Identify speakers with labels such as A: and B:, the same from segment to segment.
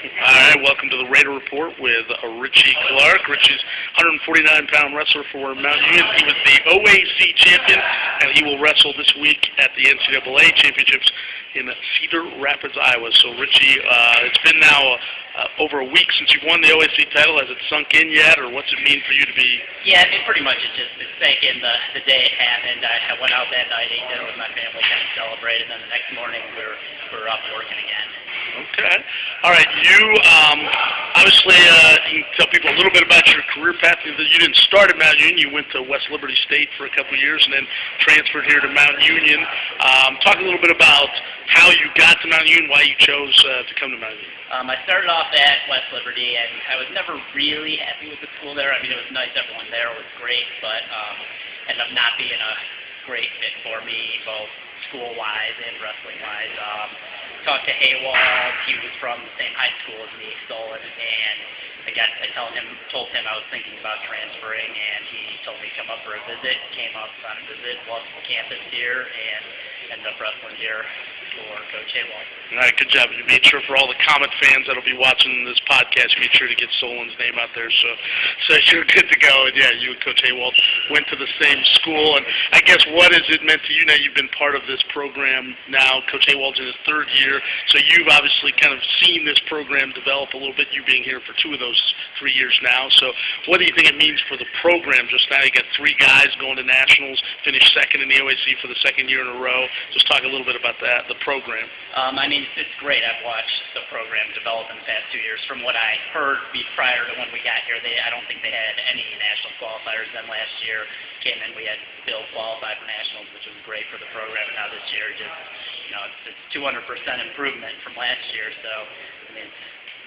A: All right, welcome to the Raider Report with Richie Clark. Richie's 149-pound wrestler for Mount Union. He was the OAC champion, and he will wrestle this week at the NCAA Championships in Cedar Rapids, Iowa. So, Richie, it's been now over a week since you won the OAC title. Has it sunk in yet, or what's it mean for you to be?
B: Yeah, pretty much it just sank in the day it happened. I went out that night, ate dinner with my family, kind of celebrated, and then the next morning we were up working again.
A: Okay. All right. You obviously you can tell people a little bit about your career path. You didn't start at Mount Union. You went to West Liberty State for a couple of years and then transferred here to Mount Union. Talk a little bit about how you got to Mount Union, why you chose to come to Mount Union.
B: I started off at West Liberty, and I was never really happy with the school there. I mean, it was nice. Everyone there was great, but ended up not being a great fit for me, both school-wise and wrestling-wise. Talked to Haywald. He was from the same high school as me, Stolen, and I told him I was thinking about transferring, and he told me to come up for a visit. Came up on a visit, walked the campus here, and ended up wrestling here for Coach Haywald.
A: All right, good job. You made sure for all the Comet fans that'll be watching this podcast, you made sure to get Solon's name out there, so you're good to go. And yeah, you and Coach Haywald went to the same school. And I guess what has it meant to you now? You've been part of this program now. Coach Haywald's in his third year, so you've obviously kind of seen this program develop a little bit. You being here for 2 of those 3 years now. So what do you think it means for the program just now? You got 3 guys going to nationals, finished second in the OAC for the 2nd year in a row. Just talk a little bit about that, the program.
B: I mean, it's great. I've watched the program develop in the past 2 years. From what I heard prior to when we got here, I don't think they had any national qualifiers. Then last year came in, we had Bill qualified for nationals, which was great for the program. And now this year, it's 200% improvement from last year. So, I mean,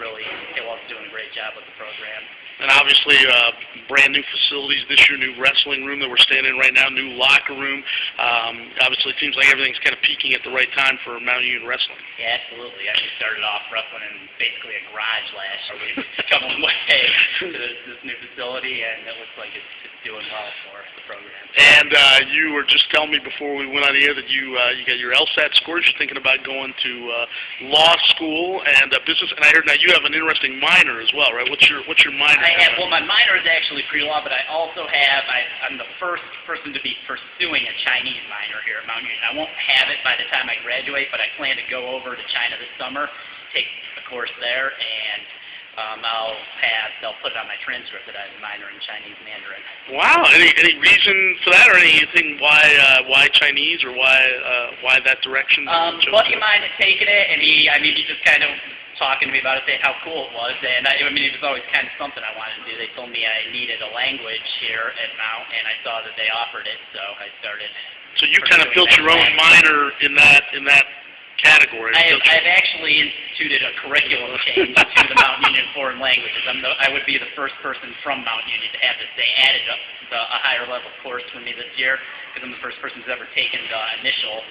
B: really, Haywald's doing a great job with the program.
A: And obviously, brand new facilities this year, new wrestling room that we're staying in right now, new locker room. Obviously, it seems like everything's kind of peaking at the right time for Mount Union wrestling.
B: Yeah, absolutely. I mean, we started off wrestling in basically a garage last year. We've come a long way to this new facility, and it looks like it's doing well for the program.
A: And you were just telling me before we went on the air that you got your LSAT scores. You're thinking about going to law school and business. And I heard now you have an interesting minor as well, right? What's your minor?
B: Well, my minor is actually pre-law, but I also have, I'm the first person to be pursuing a Chinese minor here at Mount Union. I won't have it by the time I graduate, but I plan to go over to China this summer, take a course there, and they'll put it on my transcript that I have a minor in Chinese Mandarin.
A: Wow. Any reason for that, or anything why Chinese, or why that direction?
B: A buddy of mine had taken it, and he just kind of talking to me about it, saying how cool it was, and I mean, it was always kind of something I wanted to do. They told me I needed a language here at Mount, and I saw that they offered it, so I started.
A: So you kind of built your own minor in that category.
B: I've actually instituted a curriculum change to the Mount Union Foreign Languages. I would be the first person from Mount Union to have this. They added a higher level course for me this year, because I'm the first person who's ever taken the initial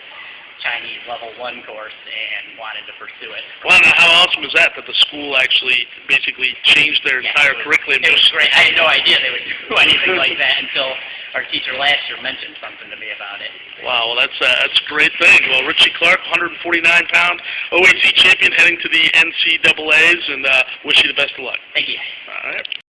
B: Chinese level 1 course and wanted to pursue it.
A: Well, how awesome is that the school actually basically changed their entire curriculum?
B: It was great. I had no idea they would do anything like that until our teacher last year mentioned something to me about it.
A: Wow, well, that's a great thing. Well, Richie Clark, 149-pound OAC champion, heading to the NCAAs, and wish you the best of luck.
B: Thank you.
A: All right.